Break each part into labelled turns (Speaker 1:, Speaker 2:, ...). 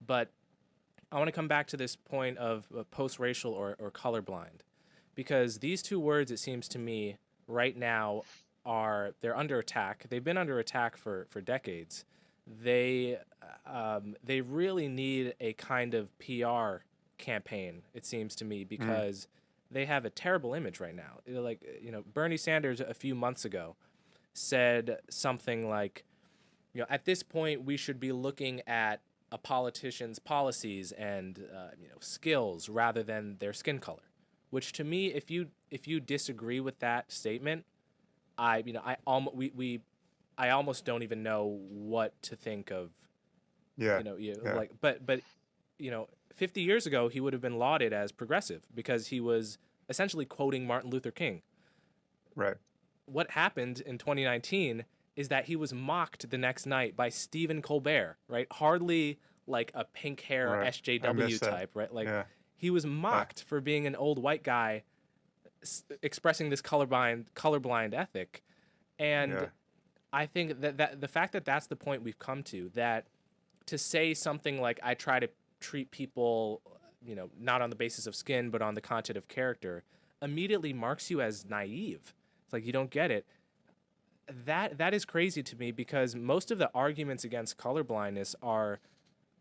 Speaker 1: But I want to come back to this point of post-racial or colorblind, because these two words, it seems to me, right now they're under attack. They've been under attack for decades. They really need a kind of PR campaign, it seems to me,
Speaker 2: Mm.
Speaker 1: because they have a terrible image right now. Like, Bernie Sanders a few months ago said something like, at this point we should be looking at a politician's policies and skills rather than their skin color. Which, to me, if you disagree with that statement, I almost don't even know what to think of.
Speaker 2: Yeah. Yeah.
Speaker 1: Like, but 50 years ago he would have been lauded as progressive because he was essentially quoting Martin Luther King.
Speaker 2: Right.
Speaker 1: What happened in 2019 is that he was mocked the next night by Stephen Colbert, right? Hardly like a pink hair
Speaker 2: Right. I
Speaker 1: SJW
Speaker 2: missed that.
Speaker 1: type, right? Like,
Speaker 2: Yeah.
Speaker 1: he was mocked for being an old white guy expressing this colorblind ethic. And
Speaker 2: Yeah.
Speaker 1: I think that the fact that that's the point we've come to, that to say something like, I try to treat people, not on the basis of skin, but on the content of character, immediately marks you as naive. It's like, you don't get it. That is crazy to me, because most of the arguments against colorblindness are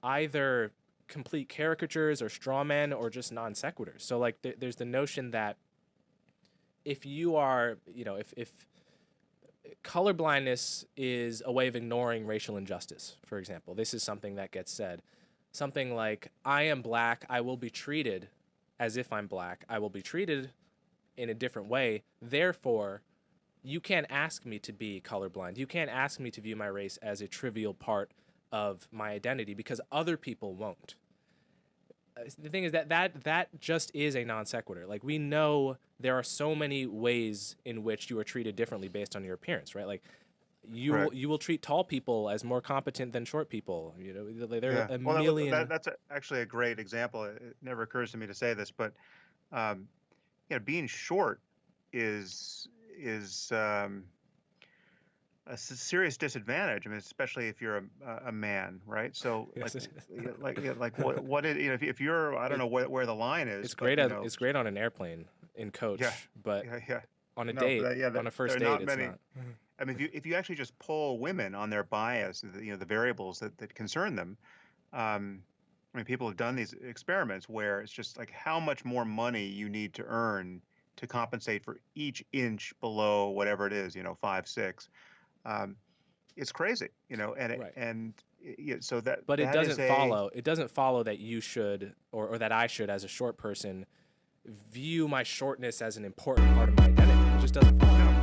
Speaker 1: either complete caricatures or straw men or just non sequiturs. So like, there's the notion that if you are, if colorblindness is a way of ignoring racial injustice, for example, this is something that gets said. Something like, I am black, I will be treated as if I'm black, I will be treated in a different way. Therefore, you can't ask me to be colorblind. You can't ask me to view my race as a trivial part of my identity, because other people won't. The thing is that just is a non sequitur. Like, we know there are so many ways in which you are treated differently based on your appearance, right? Like,
Speaker 2: Right.
Speaker 1: you will treat tall people as more competent than short people. There
Speaker 2: Yeah.
Speaker 1: are a
Speaker 2: Well,
Speaker 1: million.
Speaker 2: that's actually a great example. It never occurs to me to say this, but um, being short is a serious disadvantage. I mean, especially if you're a man, right? So like
Speaker 1: Yes,
Speaker 2: like what it, if you're, I don't
Speaker 1: it,
Speaker 2: know where the line is,
Speaker 1: it's
Speaker 2: but
Speaker 1: great. It's great on an airplane in
Speaker 2: yeah,
Speaker 1: coach, but
Speaker 2: yeah.
Speaker 1: on a
Speaker 2: No, but
Speaker 1: date,
Speaker 2: yeah,
Speaker 1: on a
Speaker 2: there
Speaker 1: first
Speaker 2: are
Speaker 1: date,
Speaker 2: not
Speaker 1: it's
Speaker 2: many.
Speaker 1: not.
Speaker 2: I mean, if you actually just poll women on their bias, the variables that concern them, I mean, people have done these experiments where it's just like how much more money you need to earn to compensate for each inch below whatever it is, 5, 6. Um, it's crazy,
Speaker 1: Right.
Speaker 2: yeah, so that
Speaker 1: But it
Speaker 2: that is
Speaker 1: doesn't
Speaker 2: a
Speaker 1: follow. It doesn't follow that you should, or that I should, as a short person, view my shortness as an important part of my identity. It just doesn't follow.
Speaker 2: no,